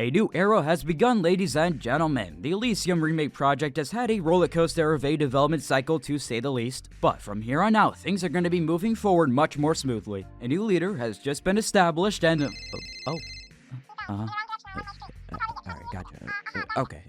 A new era has begun, ladies and gentlemen. The Elyseum Remake project has had a rollercoaster of a development cycle, to say the least, but from here on out, things are going to be moving forward much more smoothly. A new leader has just been established and... Alright, gotcha. Okay.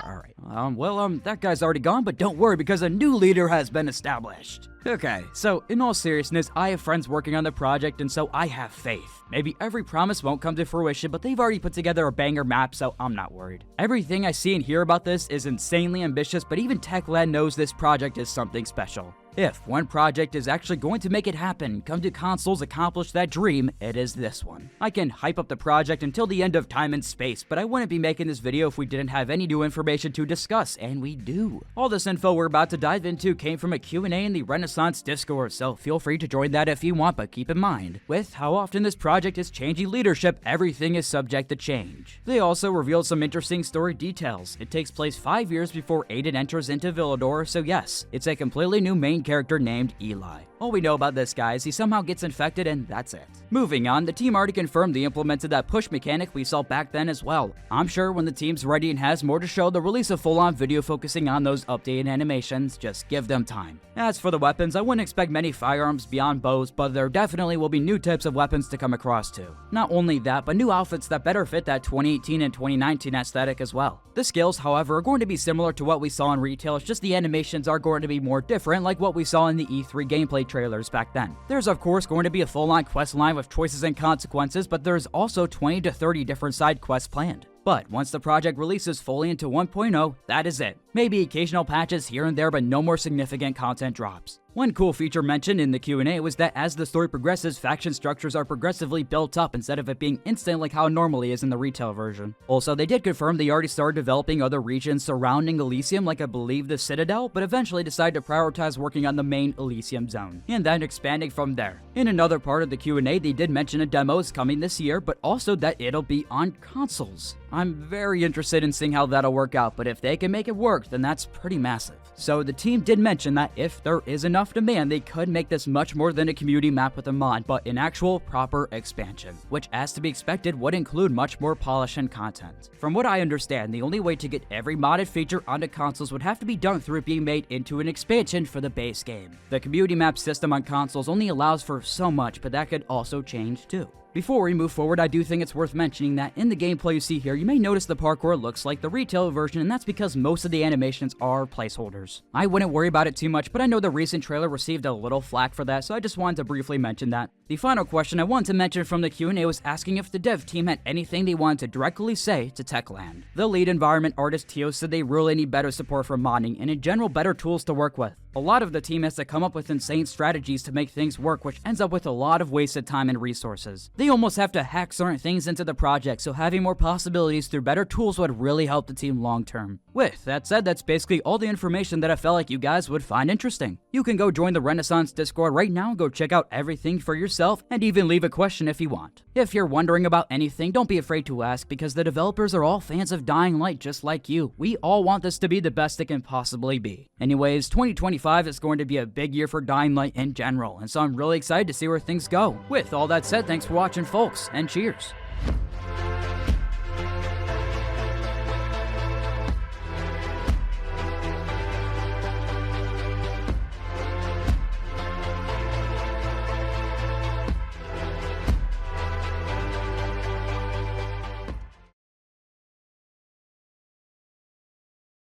Alright. That guy's already gone, but don't worry because a new leader has been established. Okay, so in all seriousness, I have friends working on the project and so I have faith. Maybe every promise won't come to fruition, but they've already put together a banger map, so I'm not worried. Everything I see and hear about this is insanely ambitious, but even Techland knows this project is something special. If one project is actually going to make it happen, come to consoles, accomplish that dream, it is this one. I can hype up the project until the end of time and space, but I wouldn't be making this video if we didn't have any new information to discuss, and we do. All this info we're about to dive into came from a Q&A in the Renaissance Discord, so feel free to join that if you want, but keep in mind, with how often this project is changing leadership, everything is subject to change. They also revealed some interesting story details. It takes place 5 years before Aiden enters into Villador, so yes, it's a completely new main character named Eli. All we know about this guy is he somehow gets infected and that's it. Moving on, the team already confirmed they implemented that push mechanic we saw back then as well. I'm sure when the team's ready and has more to show, they'll release a full-on video focusing on those updated animations, just give them time. As for the weapons, I wouldn't expect many firearms beyond bows, but there definitely will be new types of weapons to come across too. Not only that, but new outfits that better fit that 2018 and 2019 aesthetic as well. The skills, however, are going to be similar to what we saw in retail, it's just the animations are going to be more different like what we saw in the E3 gameplay trailers back then. There's of course going to be a full-on quest line with choices and consequences, but there's also 20 to 30 different side quests planned. But once the project releases fully into 1.0, that is it. Maybe occasional patches here and there, but no more significant content drops. One cool feature mentioned in the Q&A was that as the story progresses, faction structures are progressively built up instead of it being instant like how it normally is in the retail version. Also, they did confirm they already started developing other regions surrounding Elysium, like I believe the Citadel, but eventually decided to prioritize working on the main Elysium zone, and then expanding from there. In another part of the Q&A, they did mention a demo is coming this year, but also that it'll be on consoles. I'm very interested in seeing how that'll work out, but if they can make it work, then that's pretty massive. So the team did mention that if there is enough demand, they could make this much more than a community map with a mod, but an actual proper expansion, which as to be expected would include much more polish and content. From what I understand, the only way to get every modded feature onto consoles would have to be done through it being made into an expansion for the base game. The community map system on consoles only allows for so much, but that could also change too. Before we move forward, I do think it's worth mentioning that in the gameplay you see here, you may notice the parkour looks like the retail version, and that's because most of the animations are placeholders. I wouldn't worry about it too much, but I know the recent trailer received a little flack for that, so I just wanted to briefly mention that. The final question I wanted to mention from the Q&A was asking if the dev team had anything they wanted to directly say to Techland. The lead environment artist Tio said they really need better support for modding and in general better tools to work with. A lot of the team has to come up with insane strategies to make things work, which ends up with a lot of wasted time and resources. They almost have to hack certain things into the project, so having more possibilities through better tools would really help the team long term. With that said, that's basically all the information that I felt like you guys would find interesting. You can go join the Renaissance Discord right now and go check out everything for yourself, and even leave a question if you want. If you're wondering about anything, don't be afraid to ask, because the developers are all fans of Dying Light just like you. We all want this to be the best it can possibly be. Anyways, 2025 is going to be a big year for Dying Light in general, and so I'm really excited to see where things go. With all that said, thanks for watching folks, and cheers!